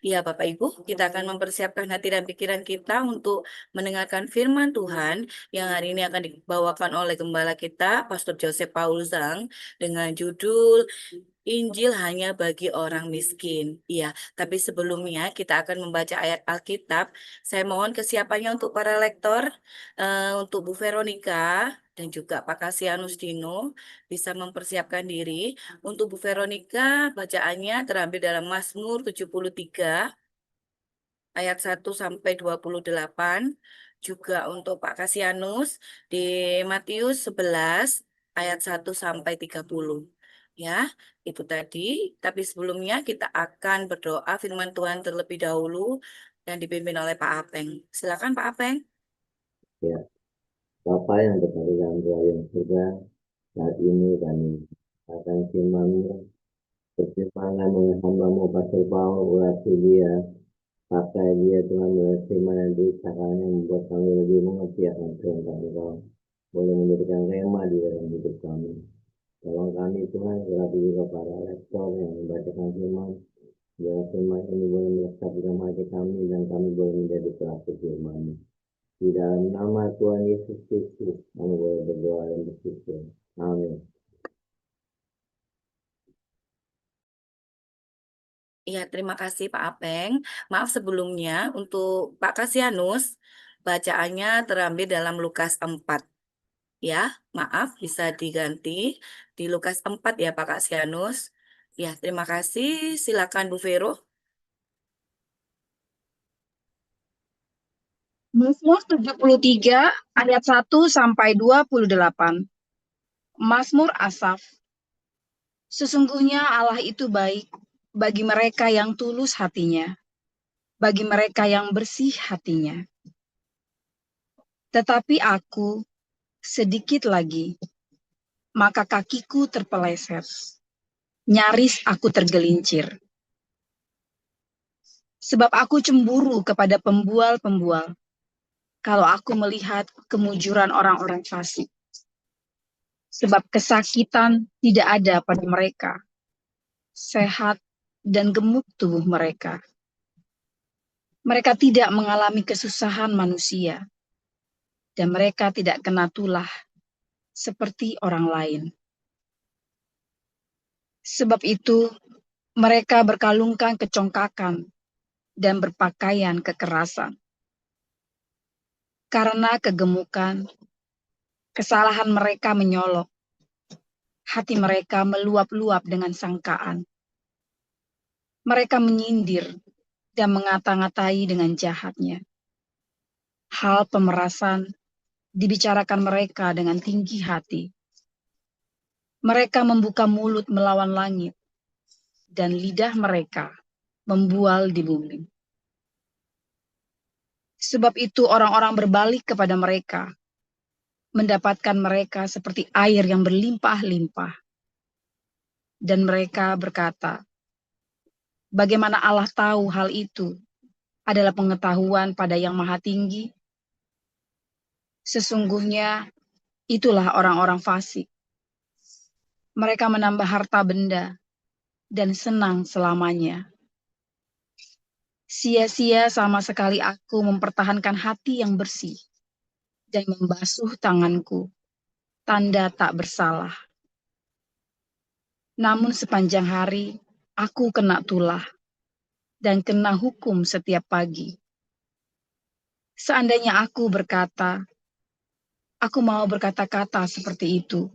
Ya, Bapak Ibu, kita akan mempersiapkan hati dan pikiran kita untuk mendengarkan firman Tuhan yang hari ini akan dibawakan oleh gembala kita, Pastor Joseph Paul Zhang, dengan judul Injil hanya bagi orang miskin. Iya, tapi sebelumnya kita akan membaca ayat Alkitab. Saya mohon kesiapannya untuk para lektor, untuk Bu Veronica dan juga Pak Kasianus Dino bisa mempersiapkan diri. Untuk Bu Veronica, bacaannya terambil dalam Mazmur 73 ayat 1 sampai 28. Juga untuk Pak Kasianus di Matius 11 ayat 1 sampai 30. Ya, itu tadi. Tapi sebelumnya kita akan berdoa firman Tuhan terlebih dahulu dan dipimpin oleh Pak Apeng. Silakan Pak Apeng. Ya, Bapa yang berada dalam doa yang surga, saat ini kami akan firman-Mu, berfirman dengan hamba-Mu Pastor Paul, urasi dia, pakai dia Tuhan, oleh firman yang diusahakannya membuat kami lebih mengerti akan perintah Engkau, boleh menjadikan rema di dalam hidup kami. Tolong kami Tuhan, berarti juga para lektor yang membacakan firman, biar firman ini boleh melekat di dalam hati kami dan kami boleh menjadi pelaku firman. Di dalam nama Tuhan Yesus Kristus, kami boleh berdoa dan bersyukur. Amin. Ya, terima kasih Pak Apeng. Maaf sebelumnya untuk Pak Kasianus, bacaannya terambil dalam Lukas 4. Ya, maaf bisa diganti di Lukas 4 ya Pak Kasianus. Ya, terima kasih. Silakan Bu Vero. Mazmur 73 ayat 1 sampai 28. Mazmur Asaf. Sesungguhnya Allah itu baik bagi mereka yang tulus hatinya, bagi mereka yang bersih hatinya. Tetapi aku sedikit lagi, maka kakiku terpeleset. Nyaris aku tergelincir. Sebab aku cemburu kepada pembual-pembual, kalau aku melihat kemujuran orang-orang fasik. Sebab kesakitan tidak ada pada mereka, sehat dan gemuk tubuh mereka. Mereka tidak mengalami kesusahan manusia, dan mereka tidak kena tulah seperti orang lain. Sebab itu, mereka berkalungkan kecongkakan dan berpakaian kekerasan. Karena kegemukan, kesalahan mereka menyolok, hati mereka meluap-luap dengan sangkaan. Mereka menyindir dan mengata-ngatai dengan jahatnya. Hal pemerasan dibicarakan mereka dengan tinggi hati. Mereka membuka mulut melawan langit, dan lidah mereka membual di bumi. Sebab itu orang-orang berbalik kepada mereka, mendapatkan mereka seperti air yang berlimpah-limpah. Dan mereka berkata, bagaimana Allah tahu hal itu adalah pengetahuan pada Yang Maha Tinggi? Sesungguhnya itulah orang-orang fasik. Mereka menambah harta benda dan senang selamanya. Sia-sia sama sekali aku mempertahankan hati yang bersih dan membasuh tanganku, tanda tak bersalah. Namun sepanjang hari aku kena tulah dan kena hukum setiap pagi. Seandainya aku berkata, aku mau berkata-kata seperti itu,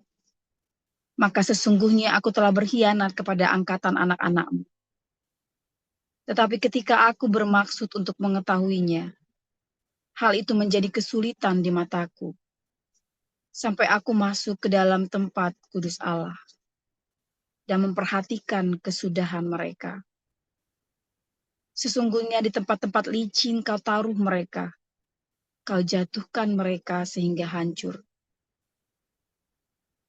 maka sesungguhnya aku telah berkhianat kepada angkatan anak-anakmu. Tetapi ketika aku bermaksud untuk mengetahuinya, hal itu menjadi kesulitan di mataku, sampai aku masuk ke dalam tempat kudus Allah dan memperhatikan kesudahan mereka. Sesungguhnya di tempat-tempat licin kau taruh mereka, kau jatuhkan mereka sehingga hancur.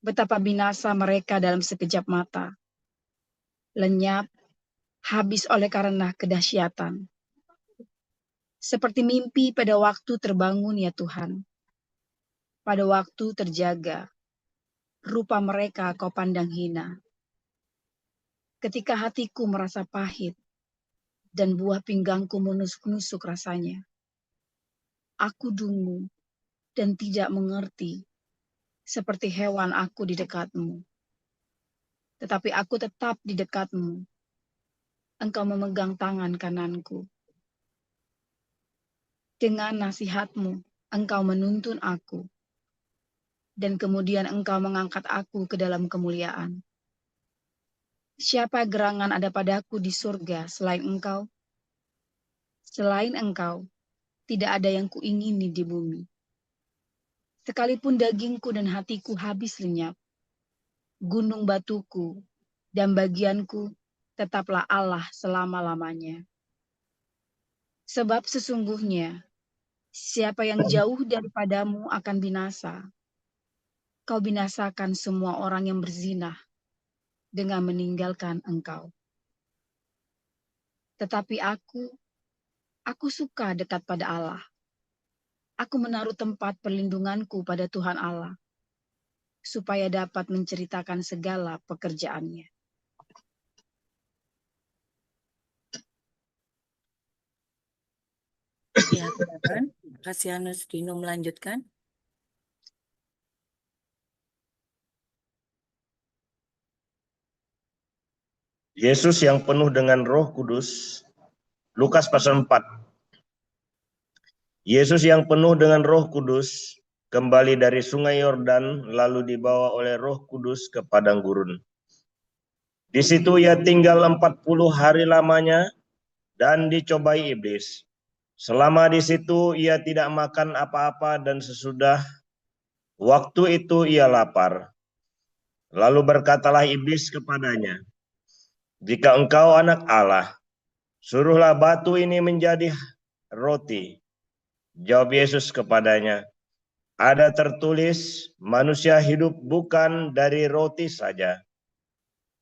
Betapa binasa mereka dalam sekejap mata, lenyap, habis oleh karena kedahsyatan. Seperti mimpi pada waktu terbangun ya Tuhan, pada waktu terjaga, rupa mereka kau pandang hina. Ketika hatiku merasa pahit, dan buah pinggangku menusuk-nusuk rasanya. Aku dungu dan tidak mengerti, seperti hewan aku di dekatmu. Tetapi aku tetap di dekatmu. Engkau memegang tangan kananku. Dengan nasihatmu, engkau menuntun aku. Dan kemudian engkau mengangkat aku ke dalam kemuliaan. Siapa gerangan ada padaku di surga selain engkau? Selain engkau, tidak ada yang kuingini di bumi. Sekalipun dagingku dan hatiku habis lenyap, gunung batuku dan bagianku tetaplah Allah selama-lamanya. Sebab sesungguhnya, siapa yang jauh daripadamu akan binasa. Kau binasakan semua orang yang berzinah dengan meninggalkan engkau. Tetapi aku suka dekat pada Allah. Aku menaruh tempat perlindunganku pada Tuhan Allah, supaya dapat menceritakan segala pekerjaannya. Ya, silakan. Kasihanus Dino melanjutkan. Yesus yang penuh dengan Roh Kudus, Lukas pasal 4. Yesus yang penuh dengan Roh Kudus kembali dari Sungai Yordan lalu dibawa oleh Roh Kudus ke padang gurun. Di situ ia tinggal 40 hari lamanya dan dicobai iblis. Selama di situ ia tidak makan apa-apa dan sesudah waktu itu ia lapar. Lalu berkatalah iblis kepadanya, "Jika engkau anak Allah, suruhlah batu ini menjadi roti." Jawab Yesus kepadanya, "Ada tertulis, manusia hidup bukan dari roti saja."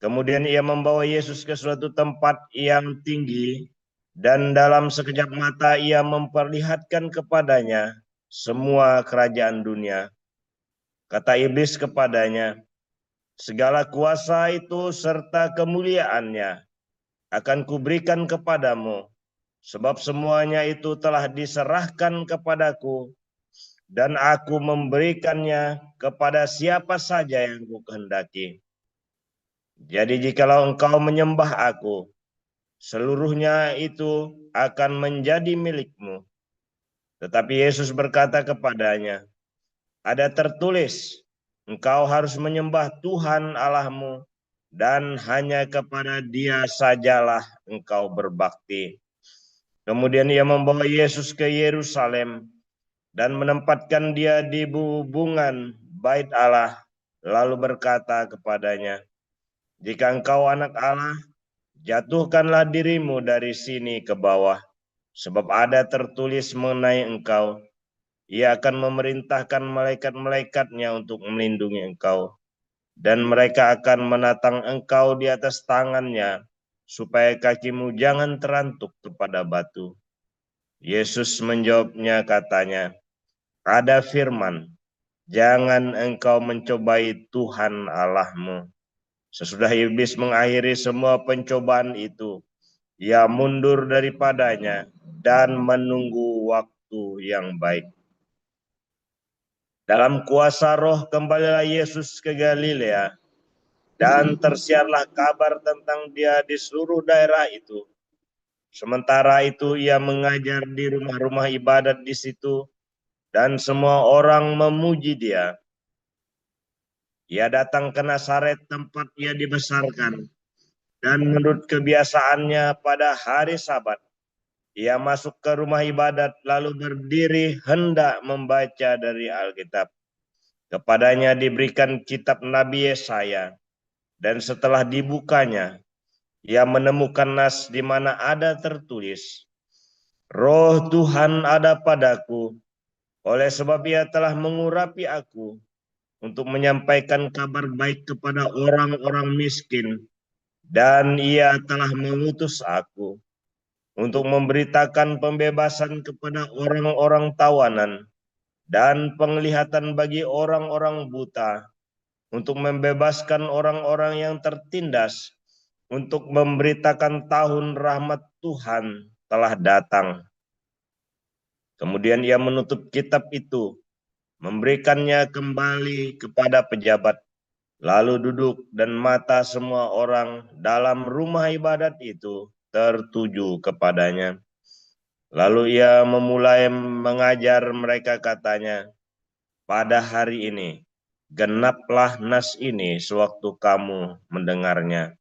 Kemudian ia membawa Yesus ke suatu tempat yang tinggi, dan dalam sekejap mata ia memperlihatkan kepadanya semua kerajaan dunia. Kata iblis kepadanya, "Segala kuasa itu serta kemuliaannya akan kuberikan kepadamu, sebab semuanya itu telah diserahkan kepadaku, dan aku memberikannya kepada siapa saja yang kukehendaki. Jadi jikalau engkau menyembah aku, seluruhnya itu akan menjadi milikmu." Tetapi Yesus berkata kepadanya, "Ada tertulis, engkau harus menyembah Tuhan Allahmu, dan hanya kepada Dia sajalah engkau berbakti." Kemudian ia membawa Yesus ke Yerusalem dan menempatkan dia di hubungan bait Allah, lalu berkata kepadanya, "Jika engkau anak Allah, jatuhkanlah dirimu dari sini ke bawah, sebab ada tertulis mengenai engkau, ia akan memerintahkan malaikat-malaikatnya untuk melindungi engkau, dan mereka akan menatang engkau di atas tangannya, supaya kakimu jangan terantuk kepada batu." Yesus menjawabnya katanya, "Ada firman, jangan engkau mencobai Tuhan Allahmu." Sesudah iblis mengakhiri semua pencobaan itu, ia mundur daripadanya dan menunggu waktu yang baik. Dalam kuasa Roh kembalilah Yesus ke Galilea, dan tersiarlah kabar tentang dia di seluruh daerah itu. Sementara itu ia mengajar di rumah-rumah ibadat di situ, dan semua orang memuji dia. Ia datang ke Nazaret tempat ia dibesarkan, dan menurut kebiasaannya pada hari Sabat, ia masuk ke rumah ibadat lalu berdiri hendak membaca dari Alkitab. Kepadanya diberikan kitab Nabi Yesaya, dan setelah dibukanya, ia menemukan nas di mana ada tertulis, "Roh Tuhan ada padaku, oleh sebab ia telah mengurapi aku untuk menyampaikan kabar baik kepada orang-orang miskin, dan ia telah mengutus aku untuk memberitakan pembebasan kepada orang-orang tawanan dan penglihatan bagi orang-orang buta, untuk membebaskan orang-orang yang tertindas, untuk memberitakan tahun rahmat Tuhan telah datang. Kemudian ia menutup kitab itu, memberikannya kembali kepada pejabat, lalu duduk, dan mata semua orang dalam rumah ibadat itu tertuju kepadanya. Lalu ia memulai mengajar mereka, katanya, pada hari ini genaplah nas ini sewaktu kamu mendengarnya.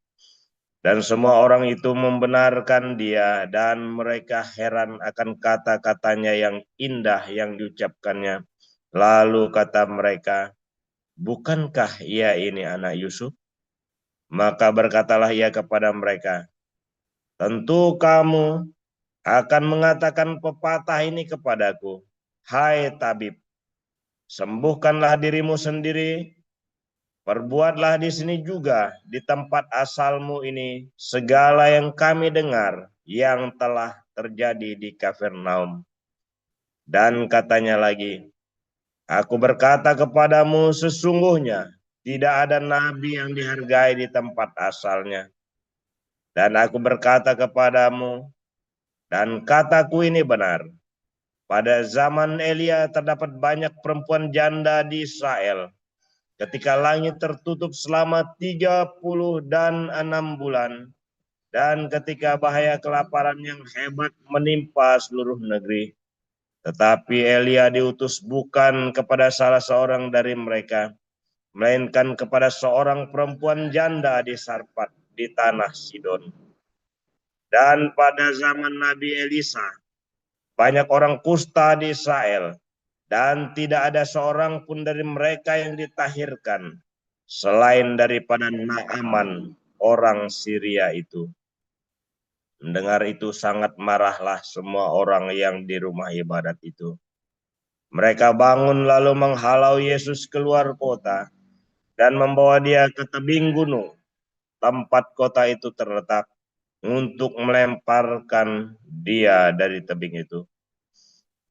Dan semua orang itu membenarkan dia, dan mereka heran akan kata-katanya yang indah yang diucapkannya. Lalu kata mereka, bukankah ia ini anak Yusuf? Maka berkatalah ia kepada mereka, tentu kamu akan mengatakan pepatah ini kepadaku, hai tabib, sembuhkanlah dirimu sendiri, perbuatlah di sini juga, di tempat asalmu ini, segala yang kami dengar yang telah terjadi di Kapernaum. Dan katanya lagi, aku berkata kepadamu, sesungguhnya tidak ada nabi yang dihargai di tempat asalnya. Dan aku berkata kepadamu, dan kataku ini benar, pada zaman Elia terdapat banyak perempuan janda di Israel, ketika langit tertutup selama 36 bulan, dan ketika bahaya kelaparan yang hebat menimpa seluruh negeri. Tetapi Elia diutus bukan kepada salah seorang dari mereka, melainkan kepada seorang perempuan janda di Sarpat di tanah Sidon. Dan pada zaman Nabi Elisa, banyak orang kusta di Israel, dan tidak ada seorang pun dari mereka yang ditahirkan, selain daripada Naaman, orang Syria itu. Mendengar itu sangat marahlah semua orang yang di rumah ibadat itu. Mereka bangun lalu menghalau Yesus keluar kota, dan membawa dia ke tebing gunung, tempat kota itu terletak, untuk melemparkan dia dari tebing itu.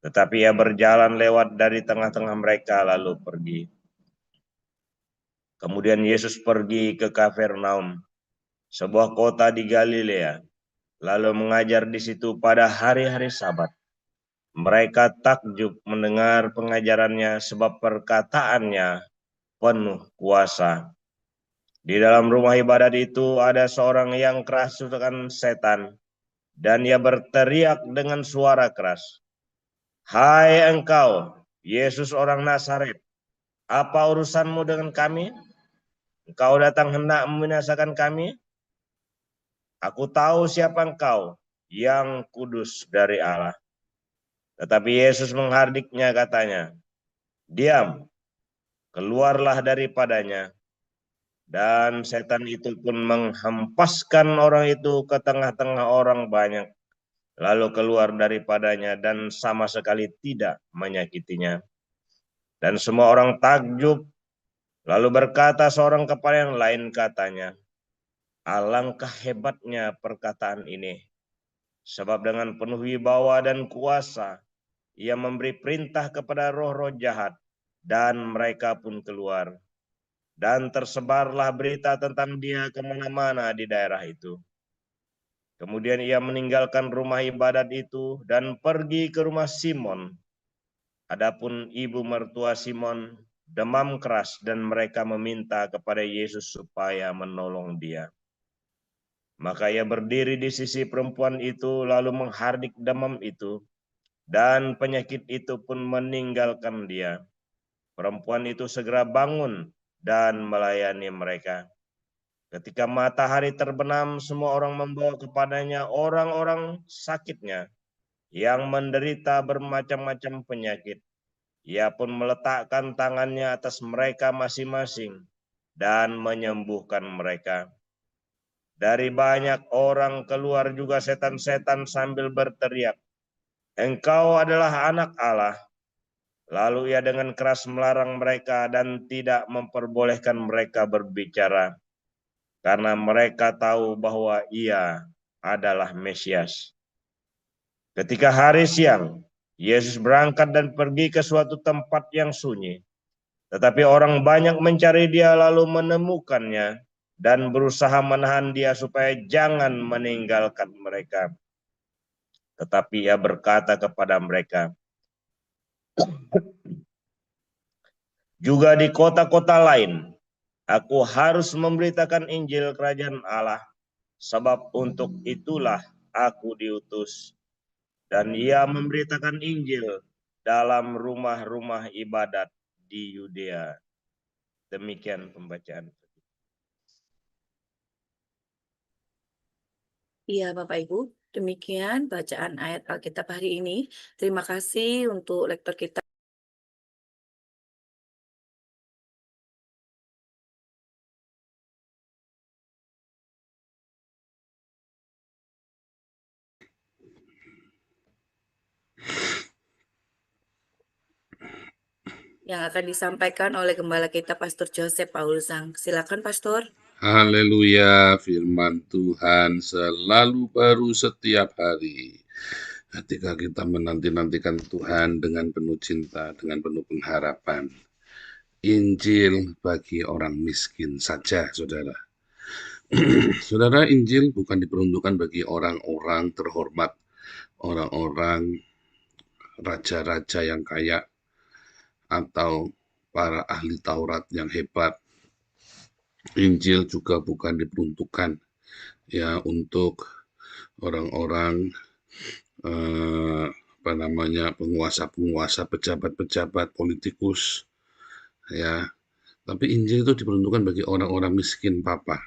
Tetapi ia berjalan lewat dari tengah-tengah mereka lalu pergi. Kemudian Yesus pergi ke Kapernaum, sebuah kota di Galilea, lalu mengajar di situ pada hari-hari Sabat. Mereka takjub mendengar pengajarannya, sebab perkataannya penuh kuasa. Di dalam rumah ibadat itu ada seorang yang kerasukan setan, dan ia berteriak dengan suara keras, hai engkau, Yesus orang Nazaret, apa urusanmu dengan kami? Engkau datang hendak membinasakan kami? Aku tahu siapa engkau, yang kudus dari Allah. Tetapi Yesus menghardiknya, katanya, diam, keluarlah daripadanya. Dan setan itu pun menghempaskan orang itu ke tengah-tengah orang banyak, lalu keluar daripadanya dan sama sekali tidak menyakitinya. Dan semua orang takjub, lalu berkata seorang kepada yang lain, katanya, alangkah hebatnya perkataan ini, sebab dengan penuh wibawa dan kuasa ia memberi perintah kepada roh-roh jahat, dan mereka pun keluar. Dan tersebarlah berita tentang dia kemana-mana di daerah itu. Kemudian ia meninggalkan rumah ibadat itu dan pergi ke rumah Simon. Adapun ibu mertua Simon demam keras, dan mereka meminta kepada Yesus supaya menolong dia. Maka ia berdiri di sisi perempuan itu, lalu menghardik demam itu, dan penyakit itu pun meninggalkan dia. Perempuan itu segera bangun dan melayani mereka. Ketika matahari terbenam, semua orang membawa kepadanya orang-orang sakitnya yang menderita bermacam-macam penyakit. Ia pun meletakkan tangannya atas mereka masing-masing dan menyembuhkan mereka. Dari banyak orang keluar juga setan-setan sambil berteriak, engkau adalah anak Allah. Lalu ia dengan keras melarang mereka dan tidak memperbolehkan mereka berbicara, karena mereka tahu bahwa ia adalah Mesias. Ketika hari siang, Yesus berangkat dan pergi ke suatu tempat yang sunyi. Tetapi orang banyak mencari dia lalu menemukannya dan berusaha menahan dia supaya jangan meninggalkan mereka. Tetapi ia berkata kepada mereka, juga di kota-kota lain, aku harus memberitakan Injil Kerajaan Allah, sebab untuk itulah aku diutus. Dan ia memberitakan Injil dalam rumah-rumah ibadat di Yudea. Demikian pembacaan. Iya, Bapak Ibu, demikian bacaan ayat Alkitab hari ini. Terima kasih untuk lektor kita. Yang akan disampaikan oleh Gembala kita Pastor Joseph Paulzang. Silakan, Pastor. Haleluya, firman Tuhan selalu baru setiap hari. Ketika kita menanti-nantikan Tuhan dengan penuh cinta, dengan penuh pengharapan. Injil bagi orang miskin saja, saudara. Saudara, Injil bukan diperuntukkan bagi orang-orang terhormat, orang-orang raja-raja yang kaya, atau para ahli Taurat yang hebat. Injil juga bukan diperuntukkan ya untuk orang-orang penguasa-penguasa, pejabat-pejabat, politikus ya. Tapi Injil itu diperuntukkan bagi orang-orang miskin papa.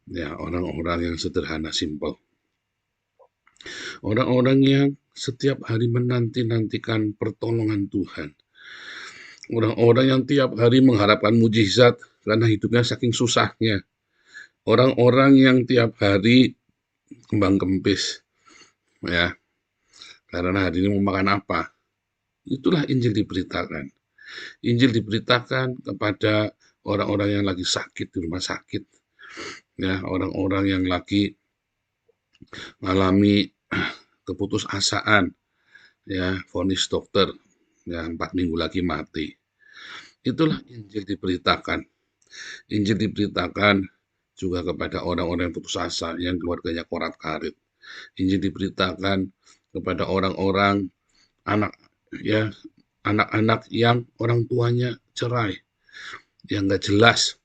Ya, orang-orang yang sederhana, simpel. Orang-orang yang setiap hari menanti-nantikan pertolongan Tuhan. Orang-orang yang tiap hari mengharapkan mujizat karena hidupnya saking susahnya. Orang-orang yang tiap hari kembang kempis, ya, karena hari ini mau makan apa. Itulah Injil diberitakan. Injil diberitakan kepada orang-orang yang lagi sakit di rumah sakit, ya, orang-orang yang lagi mengalami keputusasaan, ya, vonis dokter, ya, 4 minggu lagi mati. Itulah Injil diberitakan. Injil diberitakan juga kepada orang-orang yang putus asa, yang keluarganya korat-karit. Injil diberitakan kepada orang-orang anak-anak yang orang tuanya cerai, yang nggak jelas.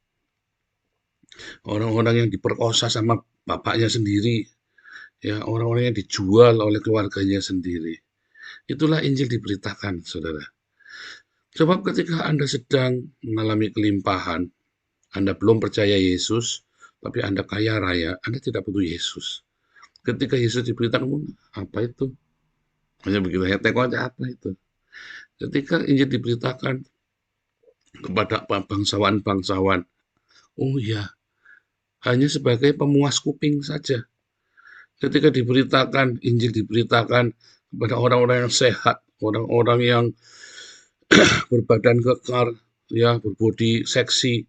Orang-orang yang diperkosa sama bapaknya sendiri, ya, orang-orang yang dijual oleh keluarganya sendiri. Itulah Injil diberitakan, saudara. Sebab ketika Anda sedang mengalami kelimpahan, Anda belum percaya Yesus, tapi Anda kaya raya, Anda tidak butuh Yesus. Ketika Yesus diberitakan, apa itu? Hanya begitu, tengok aja apa itu. Ketika Injil diberitakan kepada bangsawan-bangsawan, oh ya, hanya sebagai pemuas kuping saja. Ketika diberitakan, Injil diberitakan kepada orang-orang yang sehat, orang-orang yang berbadan kekar, ya, berbodi seksi.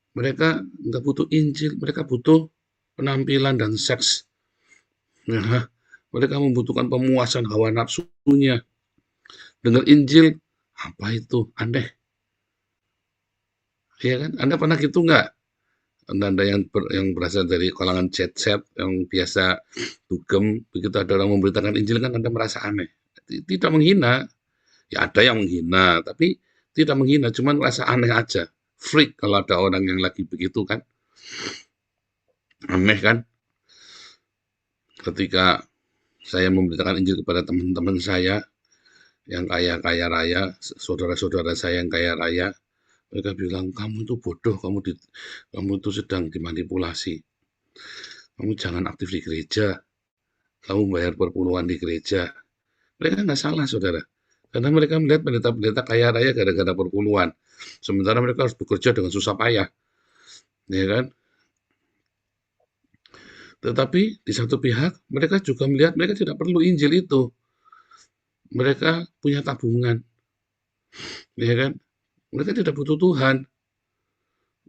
Mereka nggak butuh Injil, mereka butuh penampilan dan seks. Ya, mereka membutuhkan pemuasan hawa nafsunya. Dengar Injil, apa itu? Aneh. Ya kan? Anda pernah gitu nggak? Anda yang berasal dari kalangan jet set, yang biasa dugem, begitu ada orang memberitakan Injil kan Anda merasa aneh. Tidak menghina, ya ada yang menghina, tapi tidak menghina, cuman merasa aneh aja. Freak kalau ada orang yang lagi begitu kan. Aneh kan? Ketika saya memberitakan Injil kepada teman-teman saya yang kaya raya, saudara-saudara saya yang kaya raya, mereka bilang, kamu itu bodoh, kamu itu sedang dimanipulasi. Kamu jangan aktif di gereja, kamu bayar perpuluhan di gereja. Mereka nggak salah, saudara. Karena mereka melihat pendeta-pendeta kaya raya gara-gara perpuluhan. Sementara mereka harus bekerja dengan susah payah. Ya kan? Tetapi di satu pihak, mereka juga melihat mereka tidak perlu Injil itu. Mereka punya tabungan. Ya kan? Mereka tidak butuh Tuhan.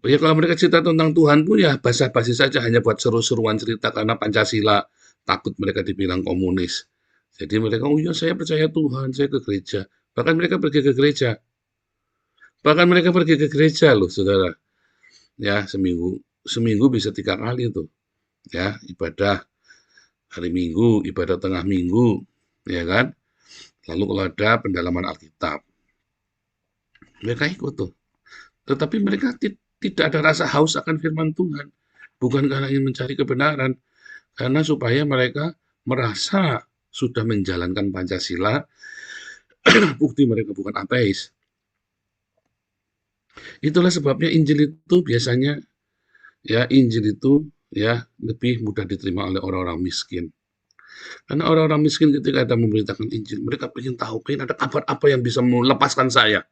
Ya kalau mereka cerita tentang Tuhan pun ya basa-basi saja, hanya buat seru-seruan cerita karena Pancasila, takut mereka dibilang komunis. Jadi mereka, oh ya saya percaya Tuhan, saya ke gereja. Bahkan mereka pergi ke gereja. Loh, saudara. Ya, seminggu bisa 3 kali tuh. Ya, ibadah hari Minggu, ibadah tengah minggu, ya kan? Lalu kalau ada pendalaman Alkitab, mereka ikut tuh. Tetapi mereka tidak ada rasa haus akan firman Tuhan. Bukan karena ingin mencari kebenaran, karena supaya mereka merasa sudah menjalankan Pancasila, bukti mereka bukan ateis. Itulah sebabnya Injil itu biasanya, ya Injil itu ya lebih mudah diterima oleh orang-orang miskin. Karena orang-orang miskin ketika ada memberitakan Injil, mereka ingin tahu, pengen ada kabar apa yang bisa melepaskan saya.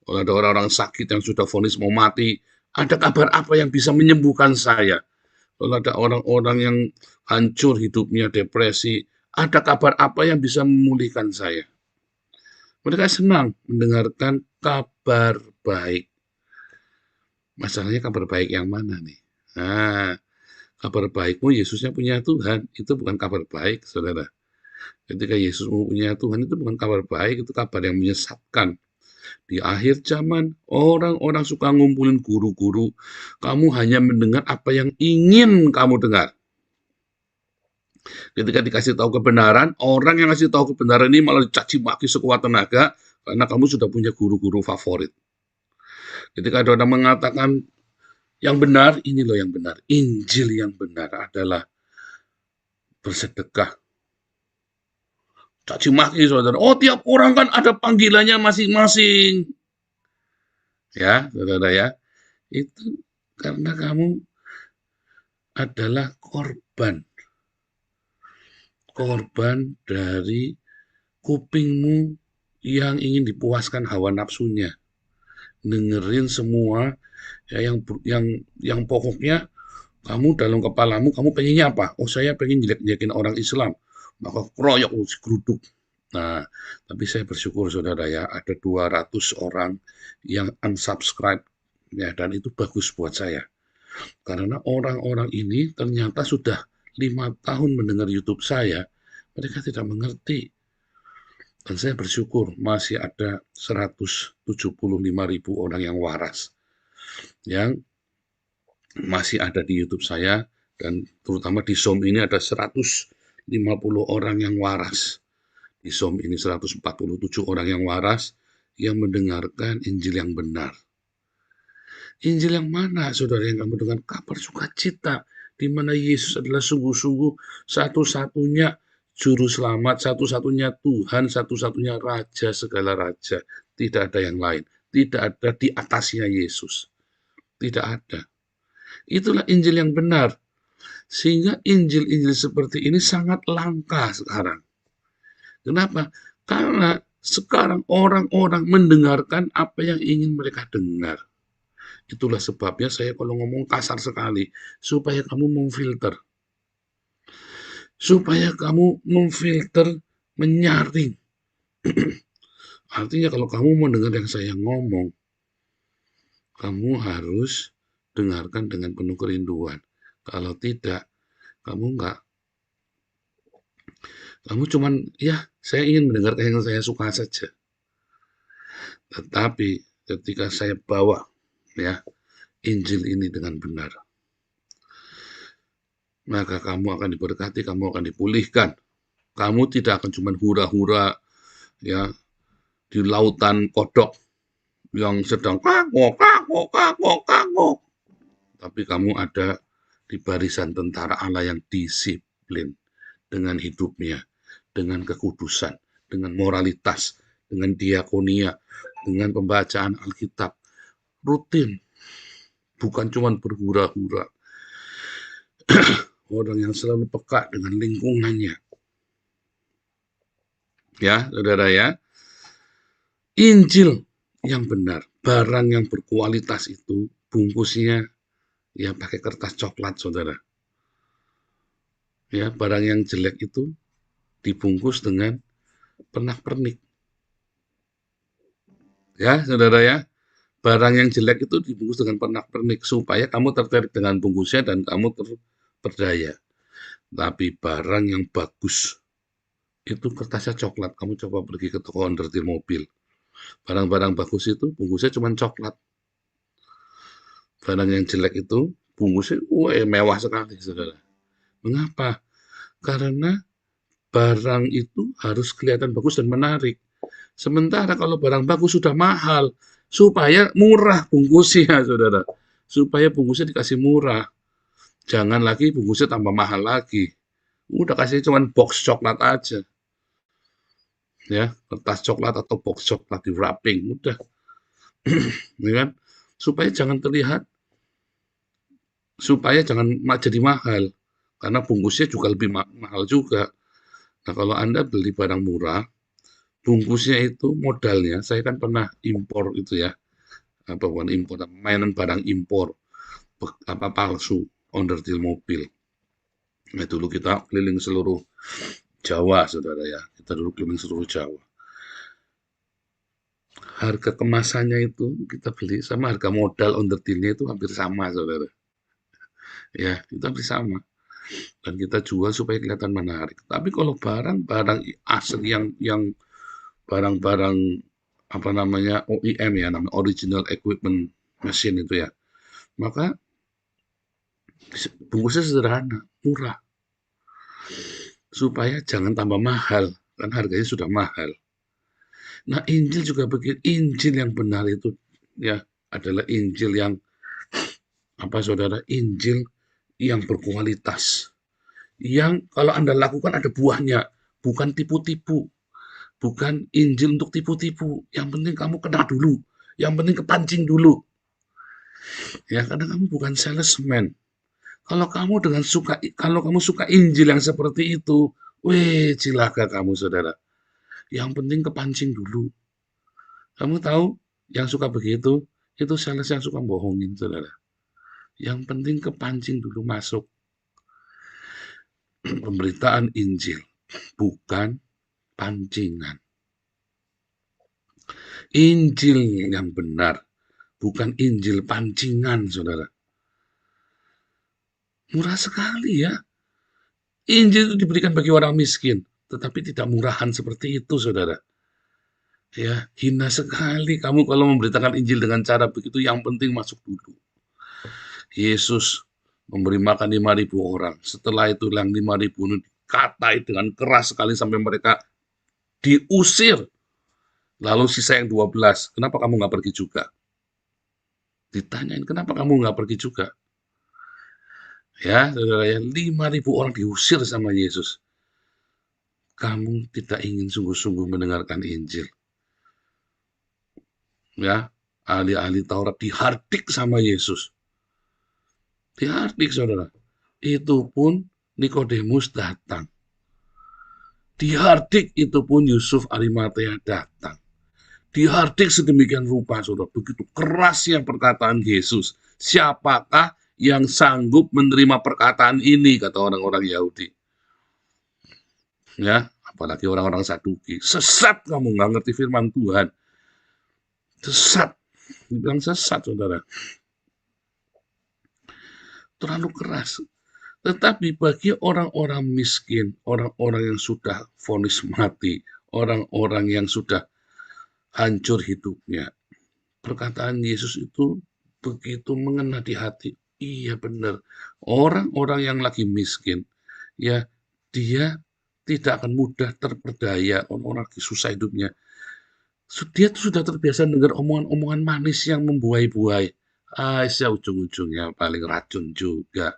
Kalau ada orang-orang sakit yang sudah vonis mau mati, ada kabar apa yang bisa menyembuhkan saya. Kalau ada orang-orang yang hancur hidupnya, depresi, ada kabar apa yang bisa memulihkan saya. Mereka senang mendengarkan kabar baik. Masalahnya kabar baik yang mana nih? Nah, kabar baikmu Yesusnya punya Tuhan, itu bukan kabar baik, saudara. Ketika Yesus punya Tuhan itu bukan kabar baik, itu kabar yang menyesatkan. Di akhir zaman, orang-orang suka ngumpulin guru-guru. Kamu hanya mendengar apa yang ingin kamu dengar. Ketika dikasih tahu kebenaran, orang yang ngasih tahu kebenaran ini malah dicaci maki sekuat tenaga, karena kamu sudah punya guru-guru favorit. Ketika ada orang mengatakan, yang benar, ini loh yang benar. Injil yang benar adalah bersedekah. Caci maki, saudara. Oh, tiap orang kan ada panggilannya masing-masing. Ya, saudara ya. Itu karena kamu adalah korban dari kupingmu yang ingin dipuaskan hawa nafsunya. Dengerin semua ya, yang pokoknya kamu dalam kepalamu kamu pengennya apa? Oh, saya pengen jelek-jelekin orang Islam. Maka keroyok geruduk. Nah, tapi saya bersyukur saudara ya, ada 200 orang yang unsubscribe ya, dan itu bagus buat saya. Karena orang-orang ini ternyata sudah 5 tahun mendengar YouTube saya, mereka tidak mengerti. Dan saya bersyukur masih ada 175.000 orang yang waras, yang masih ada di YouTube saya, dan terutama di Zoom ini ada 150 orang yang waras. Di Zoom ini 147 orang yang waras, yang mendengarkan Injil yang benar. Injil yang mana, saudara, yang kamu dengar? Kabar sukacita, di mana Yesus adalah sungguh-sungguh satu-satunya juru selamat, satu-satunya Tuhan, satu-satunya Raja segala Raja. Tidak ada yang lain. Tidak ada di atasnya Yesus. Tidak ada. Itulah Injil yang benar. Sehingga Injil-Injil seperti ini sangat langka sekarang. Kenapa? Karena sekarang orang-orang mendengarkan apa yang ingin mereka dengar. Itulah sebabnya saya kalau ngomong kasar sekali, supaya kamu memfilter. Supaya kamu memfilter, menyaring. Artinya kalau kamu mau dengar yang saya ngomong, kamu harus dengarkan dengan penuh kerinduan. Kalau tidak, kamu enggak. Kamu cuman, ya saya ingin mendengarkan yang saya suka saja. Tetapi ketika saya bawa ya Injil ini dengan benar, maka kamu akan diberkati, kamu akan dipulihkan. Kamu tidak akan cuma hura-hura ya di lautan kodok yang sedang kagok. Tapi kamu ada di barisan tentara Allah yang disiplin dengan hidupnya, dengan kekudusan, dengan moralitas, dengan diakonia, dengan pembacaan Alkitab rutin, bukan cuma berhura-hura. Orang yang selalu peka dengan lingkungannya. Ya, saudara ya. Injil yang benar, barang yang berkualitas itu bungkusnya ya pakai kertas coklat, saudara. Ya, barang yang jelek itu dibungkus dengan pernak-pernik. Ya, saudara ya. Barang yang jelek itu dibungkus dengan pernak-pernik supaya kamu tertarik dengan bungkusnya dan kamu terperdaya. Tapi barang yang bagus itu kertasnya coklat. Kamu coba pergi ke toko onderdil mobil. Barang-barang bagus itu bungkusnya cuma coklat. Barang yang jelek itu bungkusnya mewah sekali, saudara. Mengapa? Karena barang itu harus kelihatan bagus dan menarik. Sementara kalau barang bagus sudah mahal, supaya murah bungkusnya, saudara. Supaya bungkusnya dikasih murah. Jangan lagi bungkusnya tambah mahal lagi. Udah kasih cuman box coklat aja. Ya, kertas coklat atau box coklat di wrapping. Udah. Ya kan? Supaya jangan jadi mahal. Karena bungkusnya juga lebih mahal juga. Nah, kalau Anda beli barang murah, bungkusnya itu modalnya, saya kan pernah impor itu ya, bukan impor, mainan barang impor, palsu, onderdil mobil. Nah, dulu kita keliling seluruh Jawa, saudara ya. Kita dulu keliling seluruh Jawa. Harga kemasannya itu kita beli sama harga modal onderdilnya itu hampir sama, saudara. Ya, itu hampir sama. Dan kita jual supaya kelihatan menarik. Tapi kalau barang-barang asli yang barang-barang apa namanya OEM ya, namanya original equipment machine itu ya, maka bungkusnya sederhana, murah, supaya jangan tambah mahal, kan harganya sudah mahal. Nah, Injil juga begitu. Injil yang benar itu ya adalah Injil yang apa, saudara? Injil yang berkualitas. Yang kalau Anda lakukan ada buahnya, bukan tipu-tipu. Bukan Injil untuk tipu-tipu. Yang penting kamu kena dulu. Yang penting kepancing dulu. Ya, karena kamu bukan salesman. Kalau kamu suka Injil yang seperti itu, weh, cilaka kamu, saudara. Yang penting kepancing dulu. Kamu tahu, yang suka begitu, itu sales yang suka bohongin, saudara. Yang penting kepancing dulu masuk. Pemberitaan Injil, bukan pancingan. Injil yang benar, bukan Injil pancingan, saudara. Murah sekali ya. Injil itu diberikan bagi orang miskin, tetapi tidak murahan seperti itu, saudara. Ya, hina sekali kamu kalau memberitakan Injil dengan cara begitu, yang penting masuk dulu. Yesus memberi makan 5.000 orang. Setelah itu yang 5.000 ini dikatai dengan keras sekali sampai mereka diusir. Lalu sisa yang 12, kenapa kamu nggak pergi juga? Ditanyain, kenapa kamu nggak pergi juga? Ya, saudara ya, 5.000 orang diusir sama Yesus. Kamu tidak ingin sungguh-sungguh mendengarkan Injil. Ya, ahli-ahli Taurat dihardik sama Yesus. Dihardik, saudara. Itu pun Nikodemus datang. Dihardik itu pun Yusuf Arimatea datang. Dihardik sedemikian rupa, saudara. Begitu kerasnya perkataan Yesus. Siapakah yang sanggup menerima perkataan ini, kata orang-orang Yahudi. Ya, apalagi orang-orang Saduki. Sesat kamu, nggak ngerti firman Tuhan. Sesat. Dibilang sesat, saudara. Terlalu keras. Tetapi bagi orang-orang miskin, orang-orang yang sudah vonis mati, orang-orang yang sudah hancur hidupnya, perkataan Yesus itu begitu mengena di hati. Iya benar. Orang-orang yang lagi miskin, ya dia tidak akan mudah terperdaya. Orang lagi susah hidupnya. Dia tuh sudah terbiasa dengar omongan-omongan manis yang membuai-buai. Ujung-ujungnya paling racun juga.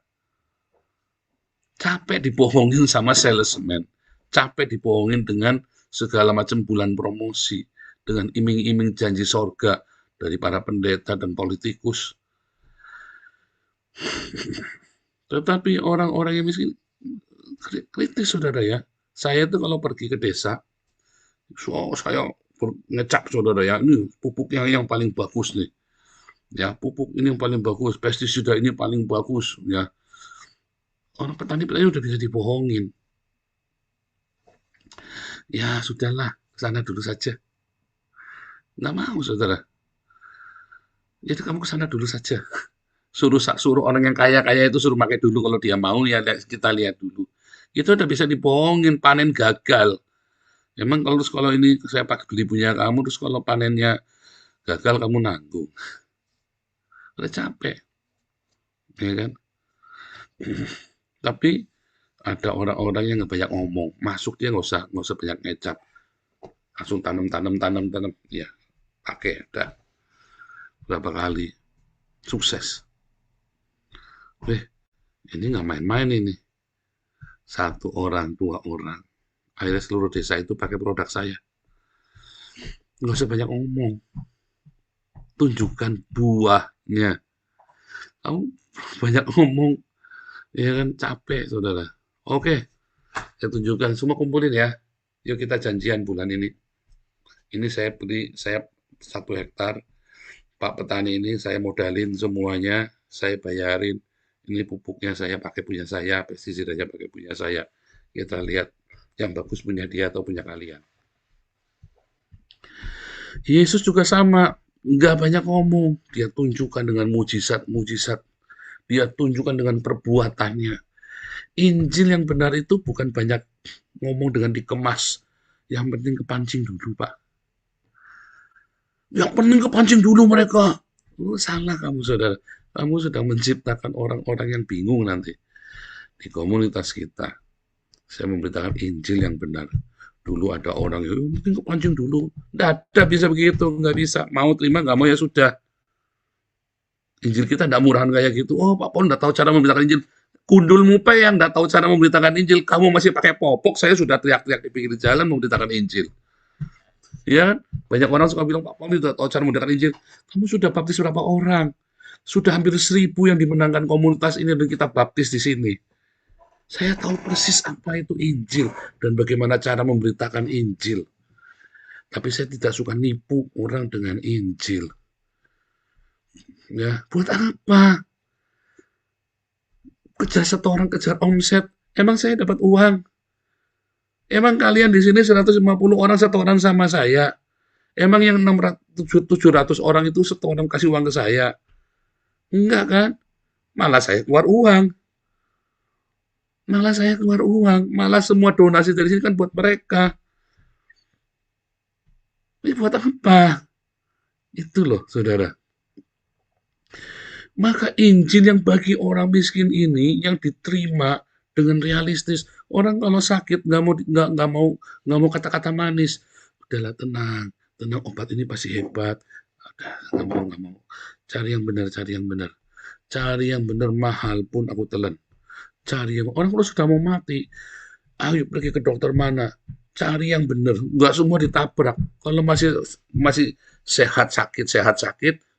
Capek dibohongin sama salesman. Capek dibohongin dengan segala macam bulan promosi. Dengan iming-iming janji sorga dari para pendeta dan politikus. Tetapi orang-orang yang miskin kritis, saudara ya. Saya tuh kalau pergi ke desa, saya ngecap, saudara ya, ini pupuk yang paling bagus nih. Ya, pupuk ini yang paling bagus, pestisida ini paling bagus, ya. Orang petani-petani udah bisa dibohongin. Ya, sudahlah, kesana dulu saja. Nggak mau, saudara. Jadi kamu kesana dulu saja. Suruh orang yang kaya-kaya itu suruh pakai dulu, kalau dia mau ya kita lihat dulu. Itu udah bisa dibohongin, panen gagal. Emang kalau ini saya pakai beli punya kamu, terus kalau panennya gagal kamu nanggung. Udah capek. Ya kan? Tapi Ada orang-orang yang nggak banyak ngomong, masuk dia nggak usah banyak ngecap, langsung tanam, ya pakai, udah berapa kali, sukses. Ini nggak main-main ini, 1 orang, 2 orang, akhirnya seluruh desa itu pakai produk saya. Nggak usah banyak ngomong, tunjukkan buahnya. Kamu banyak ngomong, ya kan capek, saudara. Oke, saya tunjukkan, semua kumpulin ya. Yuk kita janjian bulan ini. Ini saya 1 hektar. Pak petani ini saya modalin semuanya, saya bayarin. Ini pupuknya saya pakai punya saya, pestisidanya pakai punya saya. Kita lihat yang bagus punya dia atau punya kalian. Yesus juga sama, nggak banyak ngomong. Dia tunjukkan dengan mujizat-mujizat. Dia tunjukkan dengan perbuatannya. Injil yang benar itu bukan banyak ngomong dengan dikemas. Yang penting kepancing dulu, Pak. Yang penting kepancing dulu mereka. Salah kamu, saudara. Kamu sudah menciptakan orang-orang yang bingung nanti. Di komunitas kita, saya memberitakan Injil yang benar. Dulu ada orang yang mungkin kepancing dulu. Nggak ada bisa begitu, nggak bisa. Mau terima, nggak mau ya sudah. Injil kita nggak murahan kayak gitu. Oh, Pak Paul nggak tahu cara memberitakan Injil. Kundulmu Pak yang nggak tahu cara memberitakan Injil. Kamu masih pakai popok, saya sudah teriak-teriak di pinggir jalan memberitakan Injil. Ya, banyak orang suka bilang, Pak Paul tidak tahu cara memberitakan Injil. Kamu sudah baptis berapa orang? Sudah hampir 1.000 yang dimenangkan komunitas ini dan kita baptis di sini. Saya tahu persis apa itu Injil dan bagaimana cara memberitakan Injil. Tapi saya tidak suka nipu orang dengan Injil. Ya, buat apa? Kejar setoran, kejar omset. Emang saya dapat uang? Emang kalian di sini 150 orang setoran sama saya? Emang yang 700 orang itu setoran kasih uang ke saya? Enggak kan? Malah saya keluar uang. Malah semua donasi dari sini kan buat mereka. Ini buat apa? Itu loh, saudara. Maka Injil yang bagi orang miskin ini yang diterima dengan realistis. Orang kalau sakit nggak mau kata-kata manis. Udahlah tenang, obat ini pasti hebat. Udah, nggak mau. Cari yang benar mahal pun aku telan. Cari yang orang kalau sudah mau mati, ayo pergi ke dokter mana? Cari yang benar, nggak semua ditabrak. Kalau masih sehat sakit,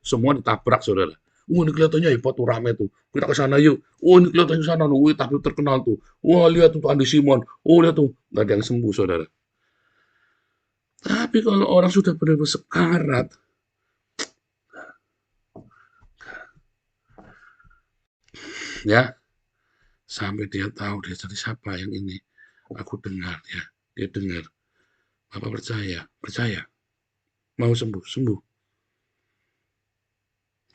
semua ditabrak, saudara. Ini kelihatannya hebat tuh, rame tuh. Kita ke sana yuk. Ini kelihatannya sana tuh, tapi terkenal tuh. Wah, lihat tuh Andi Simon. Oh, lihat tuh, nggak ada yang sembuh, saudara. Tapi kalau orang sudah benar-benar sekarat, ya, sampai dia tahu dia jadi siapa yang ini. Aku dengar ya, dia dengar. Bapak percaya. Mau sembuh.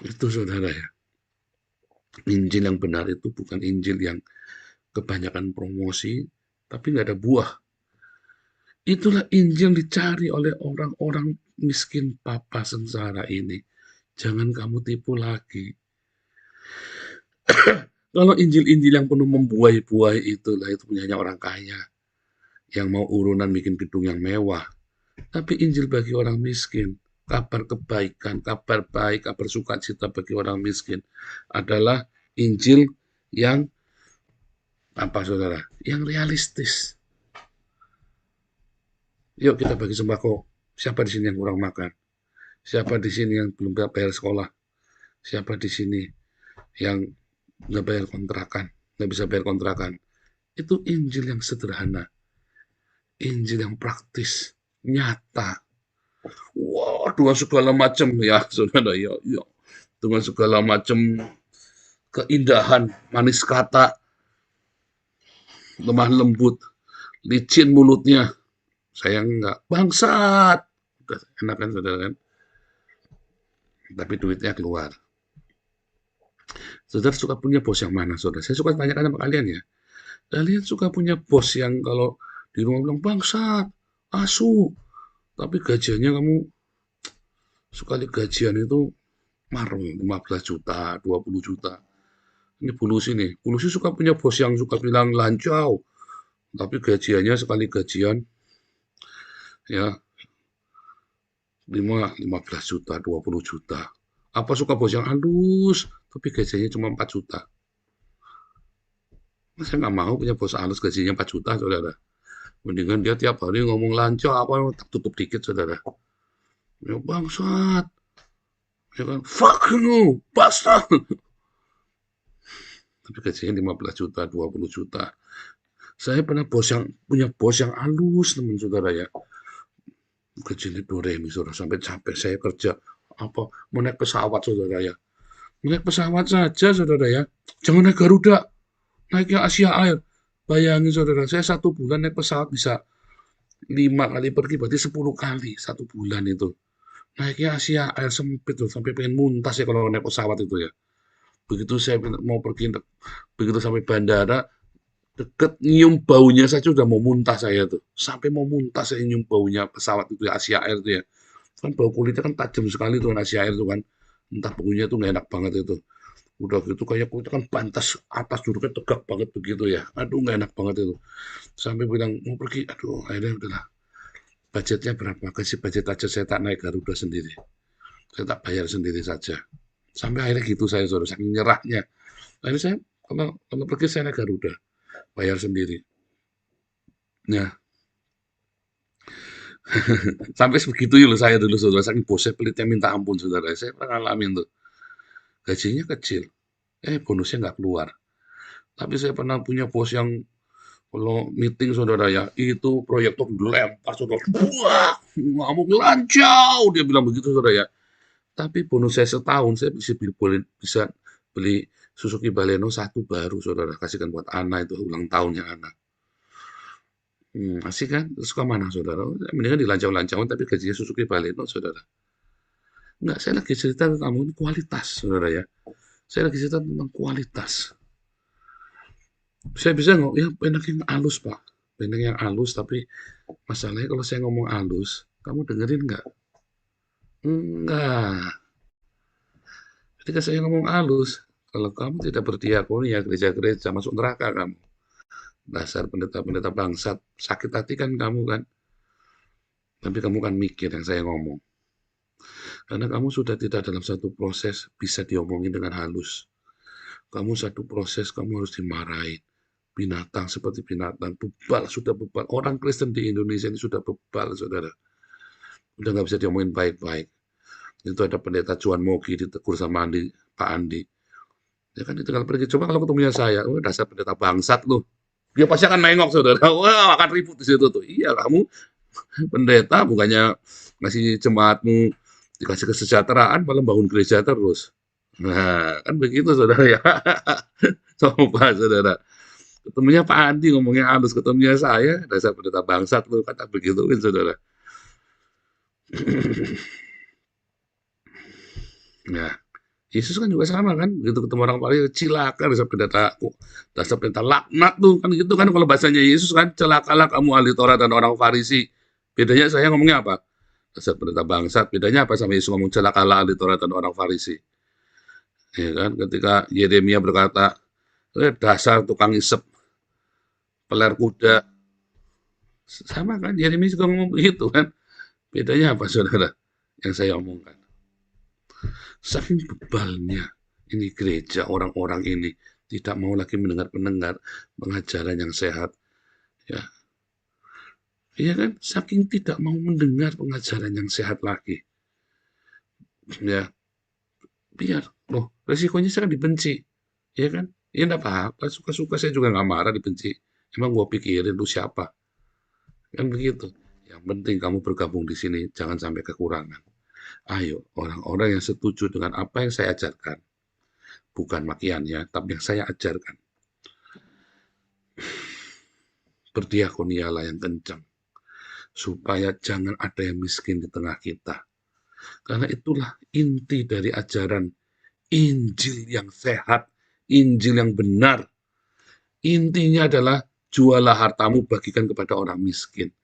Itu saudara ya. Injil yang benar itu bukan Injil yang kebanyakan promosi, tapi nggak ada buah. Itulah Injil yang dicari oleh orang-orang miskin papa sengsara ini. Jangan kamu tipu lagi. Kalau Injil-Injil yang penuh membuai-buai itulah itu punyanya orang kaya. Yang mau urunan bikin gedung yang mewah. Tapi Injil bagi orang miskin, kabar kebaikan, kabar baik, kabar sukacita bagi orang miskin adalah Injil yang apa saudara? Yang realistis. Yuk kita bagi sembako. Siapa di sini yang kurang makan? Siapa di sini yang belum bayar sekolah? Siapa di sini yang nggak bayar kontrakan, nggak bisa bayar kontrakan? Itu Injil yang sederhana. Injil yang praktis, nyata. Wah, dengan segala macam ya, saudara ya. Dengan segala macam keindahan, manis kata, lemah lembut, licin mulutnya. Saya enggak, bangsat. Udah enak kan, saudara kan? Tapi duitnya keluar. Saudara suka punya bos yang mana, saudara? Saya suka tanyakan sama kalian ya. Kalian suka punya bos yang kalau di rumah bilang bangsat, asu, tapi gajiannya kamu sekali gajian itu marung 15 juta, 20 juta. Ini Bulusi nih. Bulusi suka punya bos yang suka bilang lancau, tapi gajiannya sekali gajian ya 15 juta, 20 juta. Apa suka bos yang halus, tapi gajinya cuma 4 juta. Saya nggak mau punya bos halus gajinya 4 juta, saudara. Mendingan dia tiap hari ngomong lancau, apa tak tutup dikit, saudara. Ya bangsat, ya kan, fuck you, bastard. Tapi gajinya 15 juta, 20 juta. Saya pernah punya bos yang halus, teman saudara ya. Gajinya doremi, saudara, sampai capek saya kerja. Apa, mau naik pesawat, saudara ya. Naik pesawat saja, saudara ya. Jangan naik Garuda, naiknya Asia Air. Bayangin, saudara, saya 1 bulan naik pesawat bisa 5 kali pergi, berarti 10 kali 1 bulan itu. Naiknya Asia Air sempit tuh, sampai pengen muntah ya kalau naik pesawat itu ya. Begitu saya mau pergi, begitu sampai bandara, deket nyium baunya saja udah mau muntah saya tuh. Sampai mau muntah saya nyium baunya pesawat itu ya, Asia Air itu ya. Kan bau kulitnya kan tajam sekali tuh kan Asia Air tuh kan. Entah baunya tuh nggak enak banget itu. Udah gitu kayak kulitnya kan pantas atas duduknya tegak banget begitu ya. Aduh nggak enak banget itu. Sampai bilang mau pergi, aduh akhirnya udahlah. Budgetnya berapa? Kasih budget aja, saya tak naik Garuda sendiri. Saya tak bayar sendiri saja. Sampai akhirnya gitu saya, saudara, saking nyerahnya. Akhirnya saya kalau pergi saya naik Garuda, bayar sendiri. Nah, sampai sebegitu loh saya dulu, saudara, saking bosnya pelitnya minta ampun, saudara. Saya pernah ngalamin tuh. Gajinya kecil, bonusnya nggak keluar. Tapi saya pernah punya bos yang kalau meeting, saudara ya, itu proyektor dilempar, saudara. Wah, ngamuk lancau, dia bilang begitu, saudara ya. Tapi bonus saya setahun, saya bisa beli Suzuki Baleno 1 baru, saudara. Kasihkan buat Ana, itu ulang tahunnya Ana. Asik kan? Suka mana, saudara? Mendingan dilancau-lancauin, tapi gajinya Suzuki Baleno, saudara. Enggak, saya lagi cerita tentang ini kualitas, saudara ya. Saya lagi cerita tentang kualitas. Saya bisa nggak, ya enak yang halus, Pak. Enak yang halus, tapi masalahnya kalau saya ngomong halus, kamu dengerin nggak? Enggak. Ketika saya ngomong halus, kalau kamu tidak berdiakoni ya gereja-gereja, masuk neraka kamu. Dasar pendeta-pendeta bangsat, sakit hati kan kamu kan. Tapi kamu kan mikir yang saya ngomong. Karena kamu sudah tidak dalam satu proses bisa diomongin dengan halus. Kamu satu proses, kamu harus dimarahin. Binatang seperti binatang, bebal, sudah bebal. Orang Kristen di Indonesia ini sudah bebal, saudara. Udah nggak bisa diomongin baik-baik. Itu ada pendeta Juan Mogi ditegur sama Pak Andi. Ya kan itu kalau pergi, coba kalau ketemunya saya, dasar pendeta bangsat lu. Dia pasti akan nengok, saudara. Wah, akan ribut di situ tuh. Iya, kamu pendeta bukannya ngasih jemaatmu dikasih kesejahteraan, malah bangun gereja terus. Nah, kan begitu, saudara ya. Coba, saudara. Ketemunya Pak Andi ngomongnya halus, ketemunya saya, dasar pendeta bangsat lu, kata begitu kan, saudara. Nah, Yesus kan juga sama kan, begitu ketemu orang Farisi, cilaka dasar pendeta laknat tuh, kan gitu kan kalau bahasanya Yesus kan, celakalah kamu ahli Taurat dan orang Farisi. Bedanya saya ngomongnya apa? Dasar pendeta bangsat. Bedanya apa sama Yesus ngomong celakalah ahli Taurat dan orang Farisi? Ya kan, ketika Yeremia berkata, dasar tukang isep, peler kuda. Sama kan, Yeremia juga ngomong begitu kan. Bedanya apa, saudara? Yang saya omongkan. Saking bebalnya ini gereja, orang-orang ini tidak mau lagi mendengar pengajaran yang sehat. Ya, iya kan? Saking tidak mau mendengar pengajaran yang sehat lagi. Ya, biar. Loh, resikonya saya dibenci. Ya kan? Ya enggak apa-apa, suka-suka saya juga nggak marah dibenci. Emang gua pikirin lu siapa? Kan begitu. Yang penting kamu bergabung di sini, jangan sampai kekurangan. Ayo, orang-orang yang setuju dengan apa yang saya ajarkan. Bukan makiannya, tapi yang saya ajarkan. Berdiakonialah yang kencang. Supaya jangan ada yang miskin di tengah kita. Karena itulah inti dari ajaran Injil yang sehat, Injil yang benar. Intinya adalah jualah hartamu, bagikan kepada orang miskin.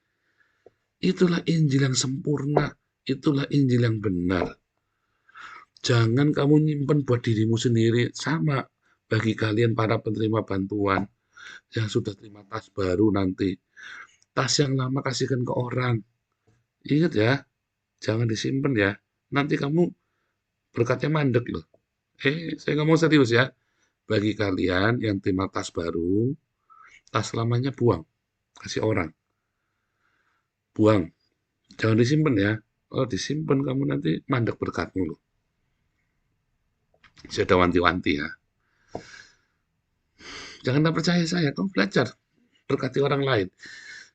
Itulah Injil yang sempurna. Itulah Injil yang benar. Jangan kamu nyimpen buat dirimu sendiri. Sama. bagi kalian para penerima bantuan yang sudah terima tas baru nanti. Tas yang lama kasihkan ke orang. Ingat ya, jangan disimpan ya. Nanti kamu berkatnya mandek loh. Saya ngomong serius ya. Bagi kalian yang terima tas baru, tas lamanya buang. Kasih orang. Buang. Jangan disimpan ya. Kalau disimpan kamu nanti mandek berkatmu loh. Saya udah wanti-wanti ya. Jangan percaya saya, kamu belajar. Berkati orang lain.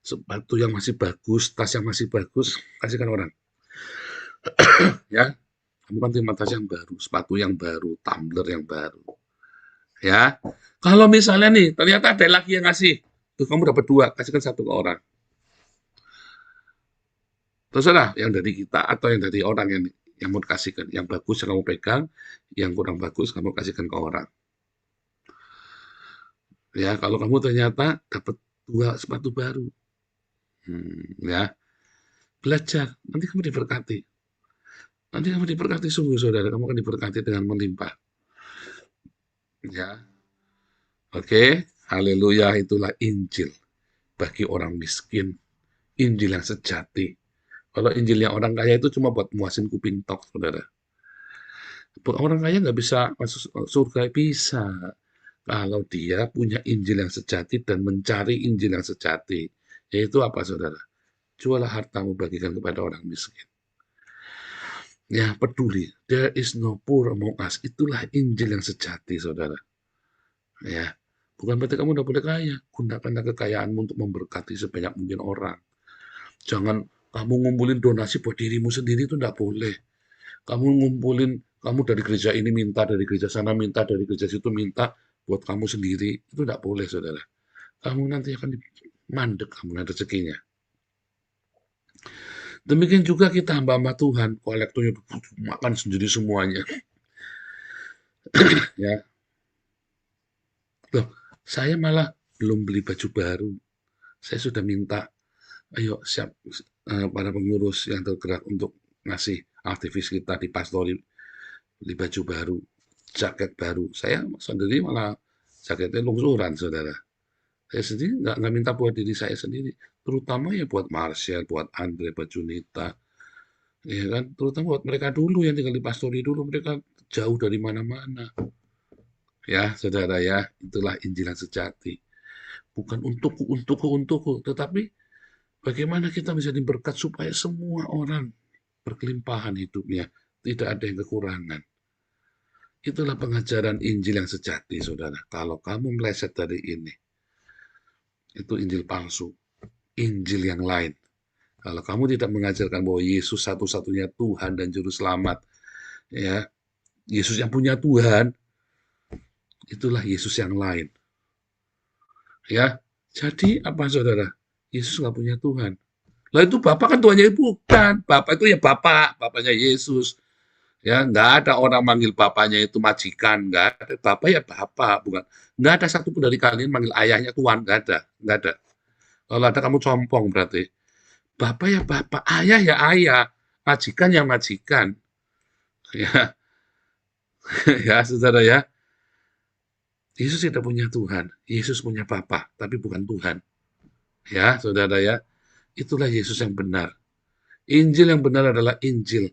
Sepatu yang masih bagus, tas yang masih bagus, kasihkan orang. Ya, kamu kan terima tas yang baru, sepatu yang baru, tumbler yang baru. Ya, kalau misalnya nih, ternyata ada lagi yang ngasih. Tuh kamu dapat 2, kasihkan 1 ke orang. Terserah yang dari kita atau yang dari orang yang mau kasihkan. Yang bagus yang kamu pegang, yang kurang bagus kamu kasihkan ke orang. Ya, kalau kamu ternyata dapat 2 sepatu baru, ya belajar. Nanti kamu diberkati. Nanti kamu diberkati sungguh, saudara. Kamu akan diberkati dengan melimpah. Ya, oke. Haleluya, itulah Injil bagi orang miskin. Injil yang sejati. Kalau Injil yang orang kaya itu cuma buat muasin kuping tok, saudara. Orang kaya nggak bisa masuk surga, bisa. Kalau dia punya Injil yang sejati dan mencari Injil yang sejati. Yaitu apa, saudara? Jualah hartamu, bagikan kepada orang miskin. Ya, peduli. There is no poor among us. Itulah Injil yang sejati, saudara. Ya, bukan berarti kamu udah boleh kaya. Gunakanlah kekayaanmu untuk memberkati sebanyak mungkin orang. Jangan kamu ngumpulin donasi buat dirimu sendiri, itu enggak boleh. Kamu dari gereja ini minta, dari gereja sana minta, dari gereja situ minta, buat kamu sendiri, itu enggak boleh, saudara. Kamu nanti akan mandek, kamu nanti rezekinya. Demikian juga kita hamba-hamba Tuhan, kolektornya makan sendiri semuanya. Ya. Loh, saya malah belum beli baju baru. Saya sudah minta, ayo siap para pengurus yang tergerak untuk ngasih aktivis kita di pastori beli baju baru, jaket baru. Saya sendiri malah jaketnya lungsuran, saudara. Saya sendiri nggak minta buat diri saya sendiri, terutama ya buat Marcel, buat Andre, buat Junita, ya kan, terutama buat mereka dulu yang tinggal di pastori dulu, mereka jauh dari mana-mana. Ya, saudara ya, itulah Injil yang sejati. Bukan untukku, tetapi bagaimana kita bisa diberkat supaya semua orang berkelimpahan hidupnya, tidak ada yang kekurangan. Itulah pengajaran Injil yang sejati, saudara. Kalau kamu meleset dari ini, itu Injil palsu, Injil yang lain. Kalau kamu tidak mengajarkan bahwa Yesus satu-satunya Tuhan dan Juru Selamat, ya, Yesus yang punya Tuhan, itulah Yesus yang lain. Ya, jadi apa, saudara? Yesus nggak punya Tuhan. Lah itu Bapak kan Tuhannya bukan. Bapak itu ya Bapak, Bapaknya Yesus. Ya, nggak ada orang manggil bapaknya itu majikan, nggak ada. Bapak ya Bapak, bukan. Nggak ada satupun dari kalian manggil ayahnya Tuhan, nggak ada, nggak ada. Kalau ada kamu compong berarti. Bapak ya Bapak, ayah ya ayah, majikan ya majikan. Ya, ya saudara ya. Yesus tidak punya Tuhan, Yesus punya Bapa, tapi bukan Tuhan. Ya, saudara ya. Itulah Yesus yang benar. Injil yang benar adalah Injil.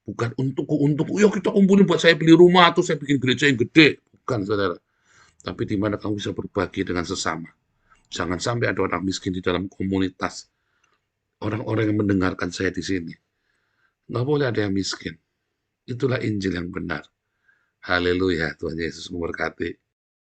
Bukan untukku, ya kita kumpulin buat saya beli rumah atau saya bikin gereja yang gede. Bukan, saudara. Tapi di mana kamu bisa berbagi dengan sesama. Jangan sampai ada orang miskin di dalam komunitas. Orang-orang yang mendengarkan saya di sini. Nggak boleh ada yang miskin. Itulah Injil yang benar. Haleluya, Tuhan Yesus memberkati.